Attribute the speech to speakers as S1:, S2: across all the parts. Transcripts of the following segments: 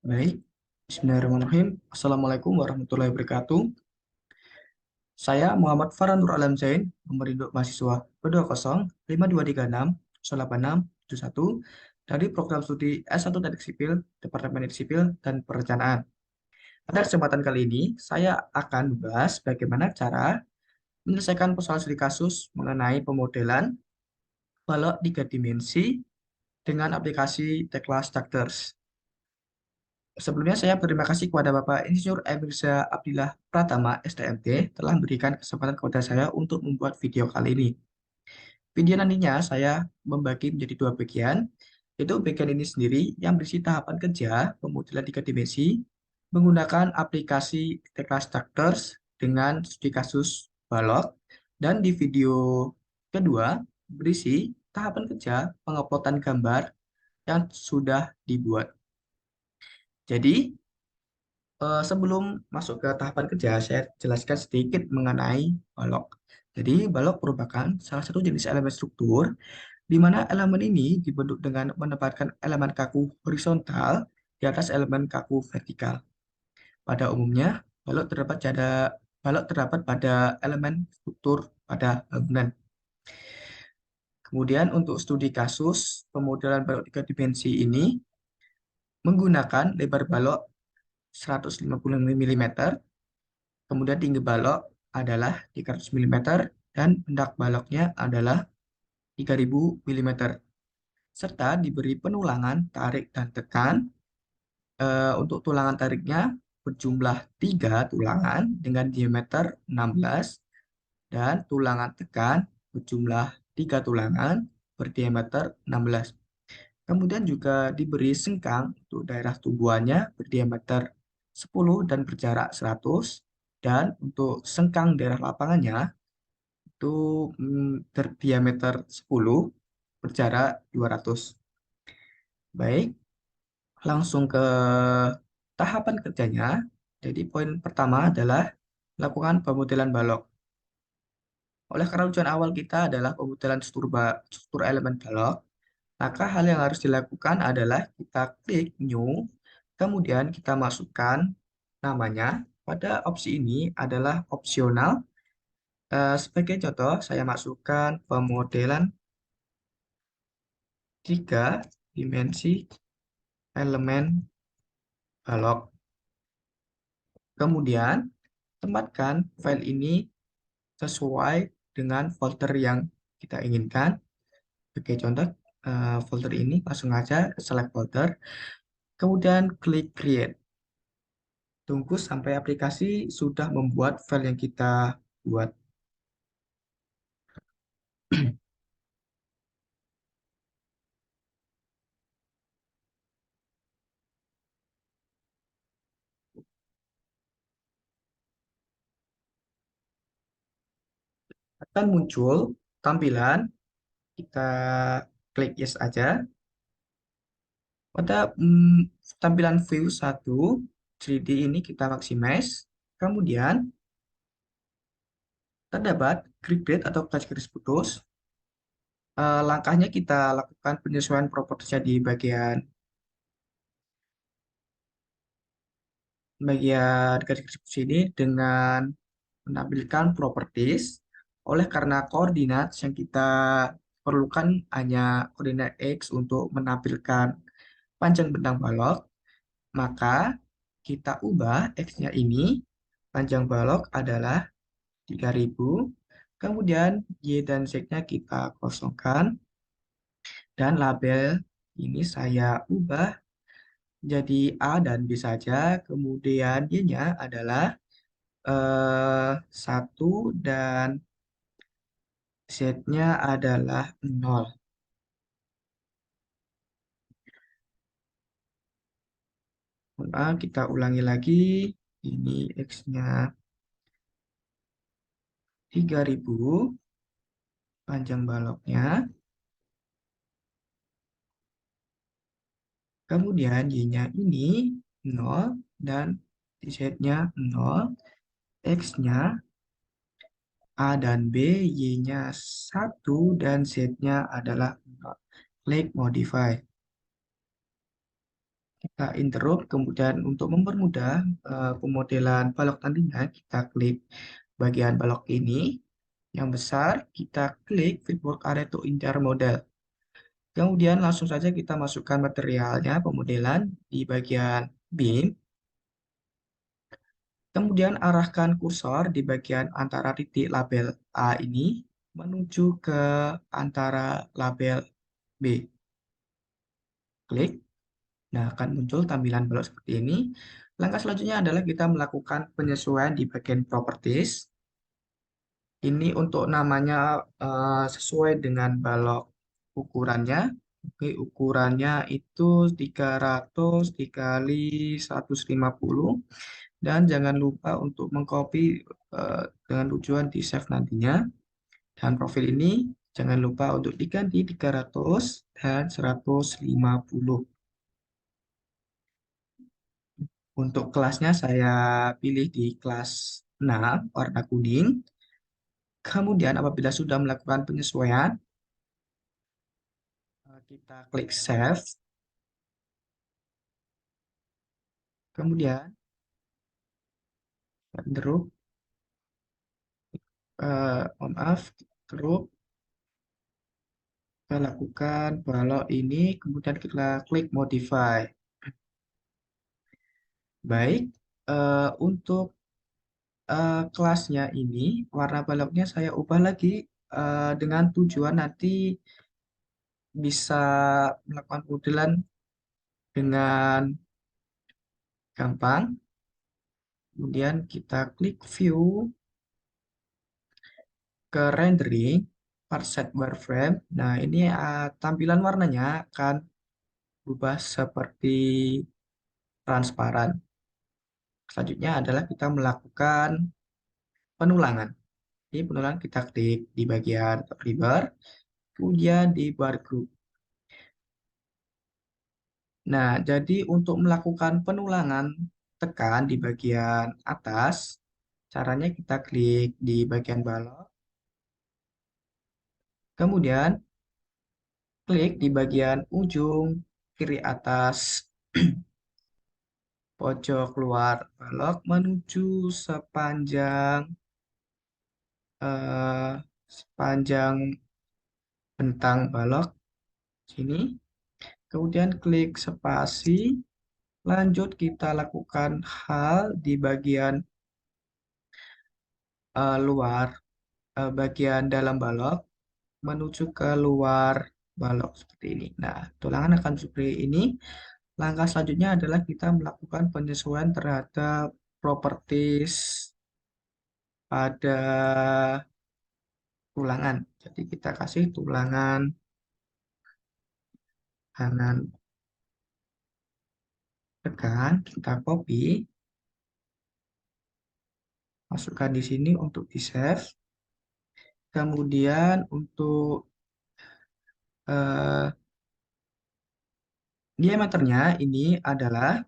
S1: Baik, Bismillahirrahmanirrahim. Assalamualaikum warahmatullahi wabarakatuh. Saya Muhammad Farhan Nur Alam Zain, nomor induk mahasiswa P20 5236 0861 dari program studi S1 Teknik Sipil, Departemen Teknik Sipil dan Perencanaan. Pada kesempatan kali ini, saya akan membahas bagaimana cara menyelesaikan persoalan studi kasus mengenai pemodelan balok tiga dimensi dengan aplikasi Tekla Structures. Sebelumnya saya berterima kasih kepada Bapak Insinyur Emirza Abdillah Pratama, STMT, telah memberikan kesempatan kepada saya untuk membuat video kali ini. Video nantinya saya membagi menjadi dua bagian, yaitu bagian ini sendiri yang berisi tahapan kerja pemodelan tiga dimensi menggunakan aplikasi Tekla Structures dengan studi kasus balok, dan di video kedua berisi tahapan kerja penguploadan gambar yang sudah dibuat. Jadi, sebelum masuk ke tahapan kerja, saya jelaskan sedikit mengenai balok. Jadi, balok merupakan salah satu jenis elemen struktur, di mana elemen ini dibentuk dengan menempatkan elemen kaku horizontal di atas elemen kaku vertikal. Pada umumnya, balok terdapat pada elemen struktur pada bangunan. Kemudian, untuk studi kasus pemodelan balok tiga dimensi ini menggunakan lebar balok 150 mm. Kemudian tinggi balok adalah 300 mm dan pendak baloknya adalah 3000 mm. Serta diberi penulangan tarik dan tekan. Untuk tulangan tariknya berjumlah 3 tulangan dengan diameter 16 dan tulangan tekan berjumlah 3 tulangan berdiameter 16. Kemudian juga diberi sengkang untuk daerah tumbuhannya berdiameter 10 dan berjarak 100, dan untuk sengkang daerah lapangannya itu berdiameter 10 berjarak 200. Baik, langsung ke tahapan kerjanya. Jadi poin pertama adalah lakukan pemodelan balok. Oleh karena tujuan awal kita adalah pemodelan struktur elemen balok, maka hal yang harus dilakukan adalah kita klik New, kemudian kita masukkan namanya. Pada opsi ini adalah opsional. Sebagai contoh, saya masukkan pemodelan tiga dimensi elemen balok. Kemudian, tempatkan file ini sesuai dengan folder yang kita inginkan. Sebagai contoh, folder ini langsung aja select folder. Kemudian klik create. Tunggu sampai aplikasi sudah membuat file yang kita buat. Akan muncul tampilan, kita klik yes aja. Pada tampilan view 1 3D ini kita maximize. Kemudian terdapat grid atau garis-garis putus. Langkahnya kita lakukan penyesuaian propertinya di bagian garis-garis putus ini dengan menampilkan properties. Oleh karena koordinat yang kita perlukan hanya koordinat X untuk menampilkan panjang bentang balok, maka kita ubah X-nya ini, panjang balok adalah 3000, kemudian Y dan Z-nya kita kosongkan, dan label ini saya ubah jadi A dan B saja, kemudian Y-nya adalah 1 dan Z-nya adalah 0. Kita ulangi lagi, ini X-nya 3000, panjang baloknya, kemudian Y-nya ini 0 dan Z-nya 0, X-nya A dan B, Y-nya 1 dan Z-nya adalah 0. Klik modify. kita interrupt, kemudian untuk mempermudah pemodelan balok nantinya, kita klik bagian balok ini yang besar, kita klik Fit Work Area to Enter Model. Kemudian langsung saja kita masukkan materialnya, pemodelan di bagian beam. Kemudian arahkan kursor di bagian antara titik label A ini menuju ke antara label B. Klik. Nah, akan muncul tampilan balok seperti ini. Langkah selanjutnya adalah kita melakukan penyesuaian di bagian properties. Ini untuk namanya sesuai dengan balok ukurannya. Oke, ukurannya itu 300 dikali 150. Dan jangan lupa untuk mengcopy dengan tujuan di save nantinya. Dan profil ini jangan lupa untuk diganti 300 dan 150. Untuk kelasnya saya pilih di kelas 6 warna kuning. Kemudian apabila sudah melakukan penyesuaian, kita klik save. Kemudian group, mohon maaf, group, kita lakukan balok ini, kemudian kita klik modify. Baik, untuk kelasnya ini, warna baloknya saya ubah lagi dengan tujuan nanti bisa melakukan modelan dengan gampang. Kemudian kita klik view ke rendering, part wireframe. Nah, ini tampilan warnanya akan berubah seperti transparan. Selanjutnya adalah kita melakukan penulangan. Di penulangan kita klik di bagian river, kemudian di bar group. Nah, jadi untuk melakukan penulangan, tekan di bagian atas. Caranya kita klik di bagian balok. Kemudian klik di bagian ujung kiri atas pojok luar balok menuju sepanjang eh, sepanjang bentang balok sini. Kemudian klik spasi. Lanjut kita lakukan hal di bagian luar bagian dalam balok menuju ke luar balok seperti ini. Nah, tulangan akan seperti ini. Langkah selanjutnya adalah kita melakukan penyesuaian terhadap properties pada tulangan. Jadi kita kasih tulangan kanan tekan, kita copy, masukkan di sini untuk di save. Kemudian untuk eh, diameternya ini adalah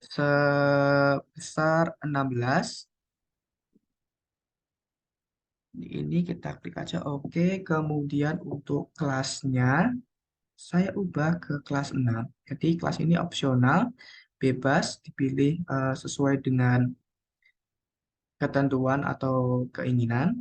S1: sebesar 16. Ini kita klik aja oke. Kemudian untuk kelasnya saya ubah ke kelas 6. Jadi kelas ini opsional, bebas dipilih sesuai dengan ketentuan atau keinginan.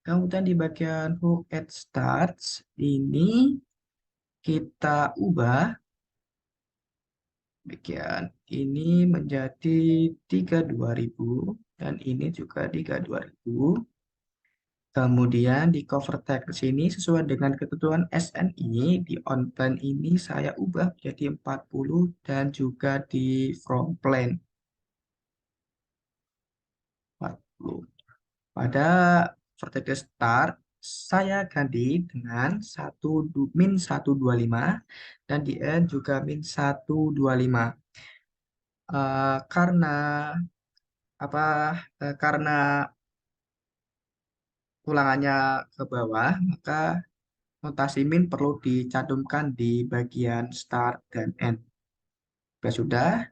S1: Kemudian di bagian hook at starts ini kita ubah bagian ini menjadi 32.000 dan ini juga 32.000. Kemudian di cover text sini sesuai dengan ketentuan SNI di on plan ini saya ubah menjadi 40 dan juga di front plane 40. Pada vertex start saya ganti dengan min 125 dan di end juga min 125. Karena apa karena tulangannya ke bawah, maka notasi min perlu dicantumkan di bagian start dan end. Sudah,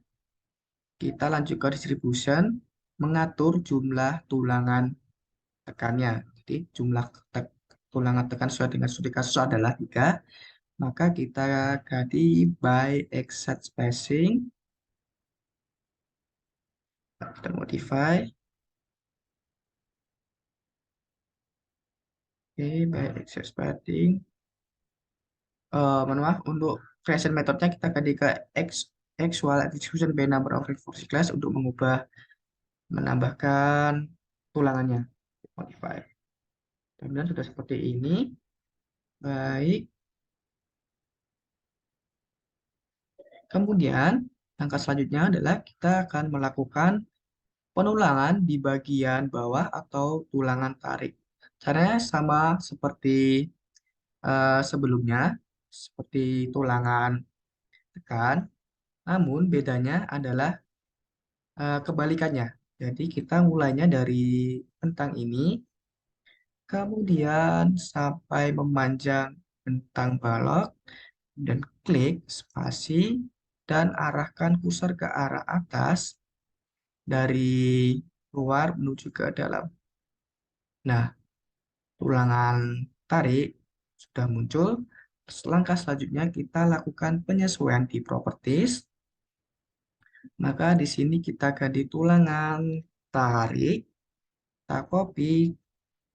S1: kita lanjut ke distribution, mengatur jumlah tulangan tekannya. Jadi jumlah tulangan tekan sesuai dengan studi kasus adalah 3. maka kita ganti by exact spacing. Kita modify. Oke, by exact spacing. Mohon maaf, untuk creation methodnya kita ganti ke actual execution by number of recursive class untuk mengubah, menambahkan tulangannya. Modify. Kemudian sudah seperti ini. Baik. Kemudian, langkah selanjutnya adalah kita akan melakukan penulangan di bagian bawah atau tulangan tarik. Caranya sama seperti sebelumnya, seperti tulangan tekan, namun bedanya adalah kebalikannya. Jadi kita mulainya dari bentang ini, kemudian sampai memanjang bentang balok, dan klik spasi, dan arahkan kursor ke arah atas dari luar menuju ke dalam. Nah, tulangan tarik sudah muncul. Langkah selanjutnya kita lakukan penyesuaian di properties. Maka di sini kita ganti tulangan tarik, kita copy,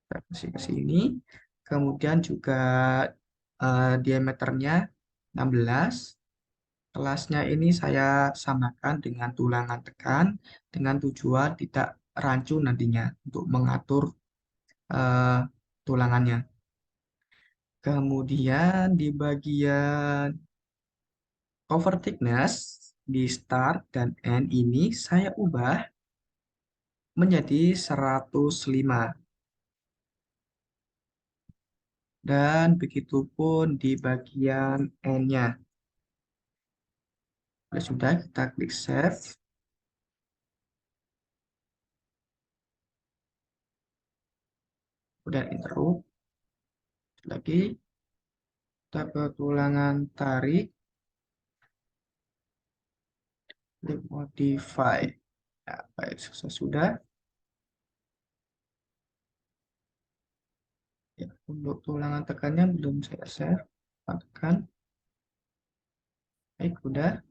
S1: kita kasih ke sini. Kemudian juga diameternya 16. Kelasnya ini saya samakan dengan tulangan tekan dengan tujuan tidak rancu nantinya untuk mengatur eh, tulangannya. Kemudian di bagian cover thickness di start dan end ini saya ubah menjadi 105. Dan begitu pun di bagian end-nya. Sudah, kita klik save. Kemudian interrupt. Lagi, kita ke tulangan tarik. Klik modify. Nah, baik, sukses sudah. Ya, untuk tulangan tekannya belum saya share. Tekan. Baik, udah.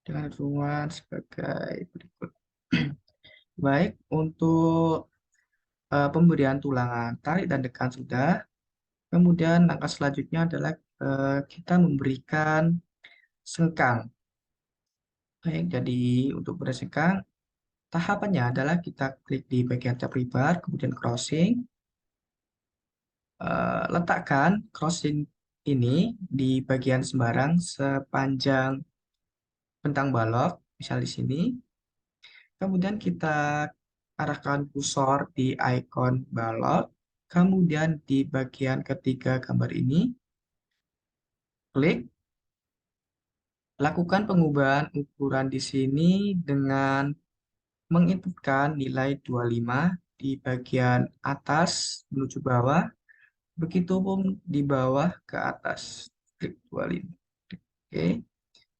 S1: Dengan ruang sebagai berikut. Baik, untuk pemberian tulangan tarik dan tekan sudah. Kemudian langkah selanjutnya adalah kita memberikan sengkang. Baik, jadi untuk bersengkang, tahapannya adalah kita klik di bagian tab ribar, kemudian crossing. Letakkan crossing ini di bagian sembarang sepanjang bentang balok, misal di sini. Kemudian kita arahkan kursor di icon balok. Kemudian di bagian ketiga gambar ini, klik. Lakukan pengubahan ukuran di sini dengan menginputkan nilai 25 di bagian atas menuju bawah, begitupun di bawah ke atas. Klik 25. Oke.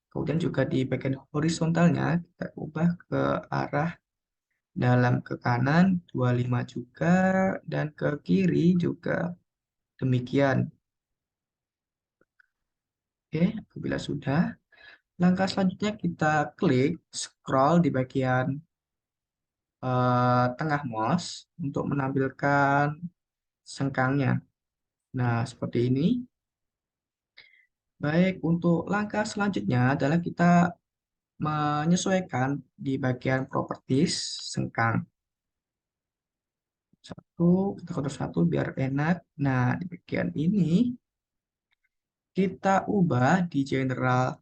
S1: Kemudian juga di bagian horizontalnya kita ubah ke arah dalam ke kanan 25 juga, dan ke kiri juga demikian. Oke, apabila sudah, langkah selanjutnya kita klik scroll di bagian tengah mouse untuk menampilkan sengkangnya. Nah, seperti ini. Baik, untuk langkah selanjutnya adalah kita menyesuaikan di bagian properties sengkang. Satu, kita kontrol satu biar enak. Nah, di bagian ini kita ubah di general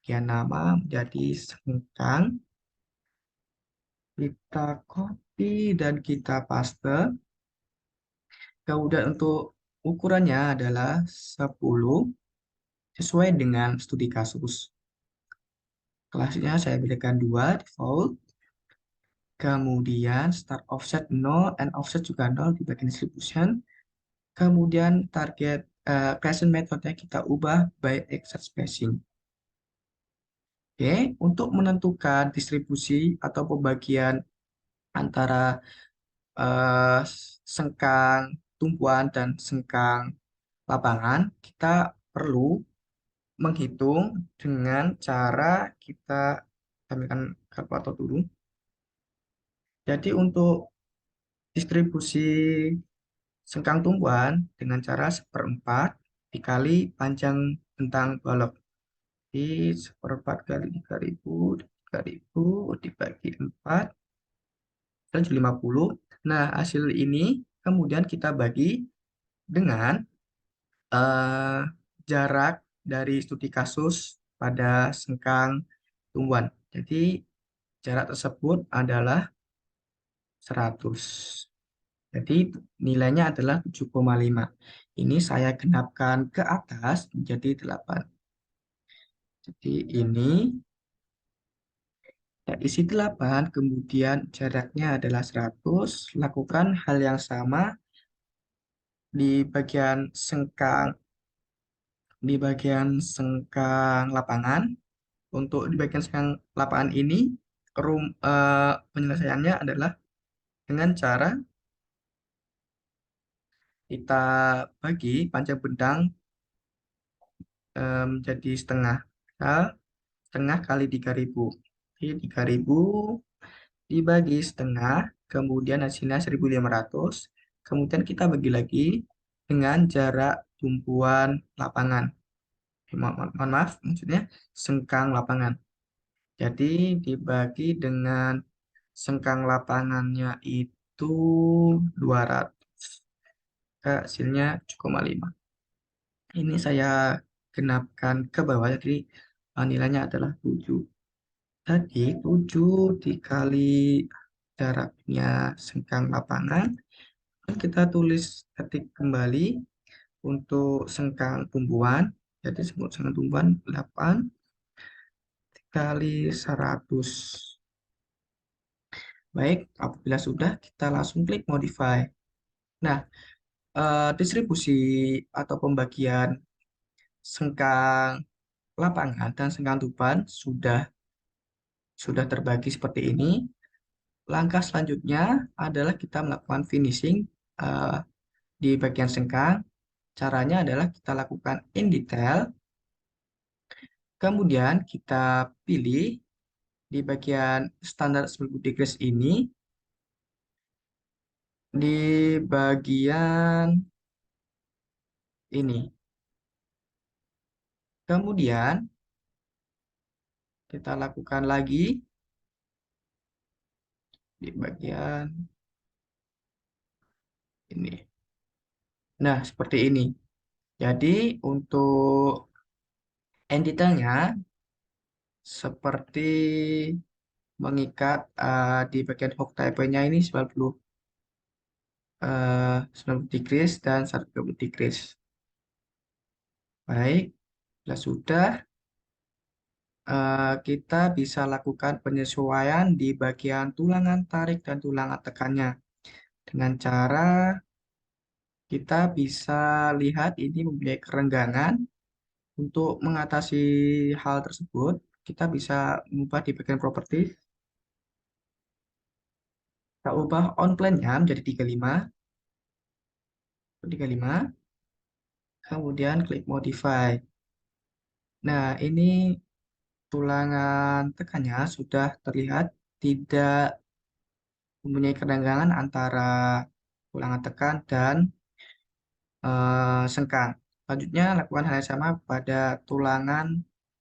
S1: bagian nama menjadi sengkang. Kita copy dan kita paste. Kemudian untuk ukurannya adalah 10 sesuai dengan studi kasus. Kelasnya saya berikan 2 default. Kemudian start offset 0 and offset juga 0 di bagian distribution. Kemudian target creation methodnya kita ubah by exact spacing. Oke, untuk menentukan distribusi atau pembagian antara eh, sengkang tumpuan dan sengkang lapangan, kita perlu menghitung dengan cara kita ambilkan kalkulator dulu. Jadi untuk distribusi sengkang tumbuhan dengan cara seperempat dikali panjang bentang balok. Jadi seperempat kali 3.000 dibagi 4, 50. Nah, hasil ini kemudian kita bagi dengan eh, jarak dari studi kasus pada sengkang tumbuhan. Jadi jarak tersebut adalah 100. Jadi nilainya adalah 7,5. Ini saya genapkan ke atas menjadi 8. Jadi ini ya, isi 8, kemudian jaraknya adalah 100. Lakukan hal yang sama di bagian sengkang lapangan. Untuk di bagian sengkang lapangan ini penyelesaiannya adalah dengan cara kita bagi panjang bentang menjadi setengah. Misal, setengah kali 3.000. Jadi 3.000 dibagi setengah, kemudian hasilnya 1.500. Kemudian kita bagi lagi dengan jarak tumpuan lapangan. Mohon maaf, maksudnya sengkang lapangan. Jadi dibagi dengan sengkang lapangannya itu 200. Hasilnya 7,5. Ini saya genapkan ke bawah, jadi nilainya adalah 7. Tadi 7 dikali jaraknya sengkang lapangan. Dan kita tulis ketik kembali untuk sengkang tumbuhan. Jadi sengkang tumbuhan 8 kali 100. Baik, apabila sudah, kita langsung klik modify. Nah, distribusi atau pembagian sengkang lapangan dan sengkang tumbuhan sudah terbagi seperti ini. Langkah selanjutnya adalah kita melakukan finishing eh, di bagian sengkang. Caranya adalah kita lakukan in detail. Kemudian kita pilih di bagian standar 90 degrees ini, di bagian ini. Kemudian kita lakukan lagi di bagian ini. Nah, seperti ini. Jadi untuk entitasnya seperti mengikat di bagian hook type-nya ini 90 degrees dan 130 degrees. Baik, bila sudah kita bisa lakukan penyesuaian di bagian tulangan tarik dan tulangan tekannya dengan cara kita bisa lihat ini mempunyai kerenggangan. Untuk mengatasi hal tersebut, kita bisa mengubah di bagian properti. Kita ubah on plan-nya menjadi 35, kemudian klik modify. Nah, ini tulangan tekannya sudah terlihat tidak mempunyai kerenggangan antara tulangan tekan dan sengkang. Selanjutnya, lakukan hal yang sama pada tulangan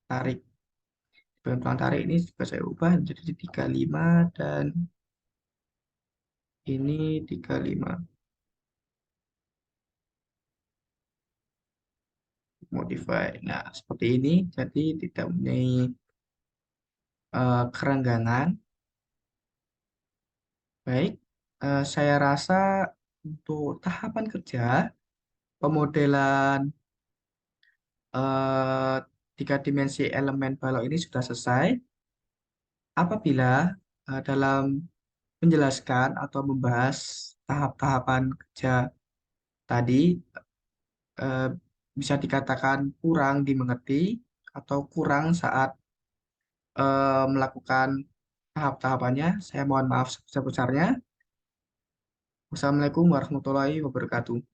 S1: tarik. Bagian tulangan tarik ini juga saya ubah menjadi 35 dan ini 35. Modify. Nah, seperti ini. Jadi tidak mempunyai kerenggangan. Baik, saya rasa untuk tahapan kerja pemodelan eh, tiga dimensi elemen balok ini sudah selesai. Apabila dalam menjelaskan atau membahas tahap-tahapan kerja tadi eh, bisa dikatakan kurang dimengerti atau kurang saat melakukan tahap-tahapannya, saya mohon maaf sebesar-besarnya. Wassalamualaikum warahmatullahi wabarakatuh.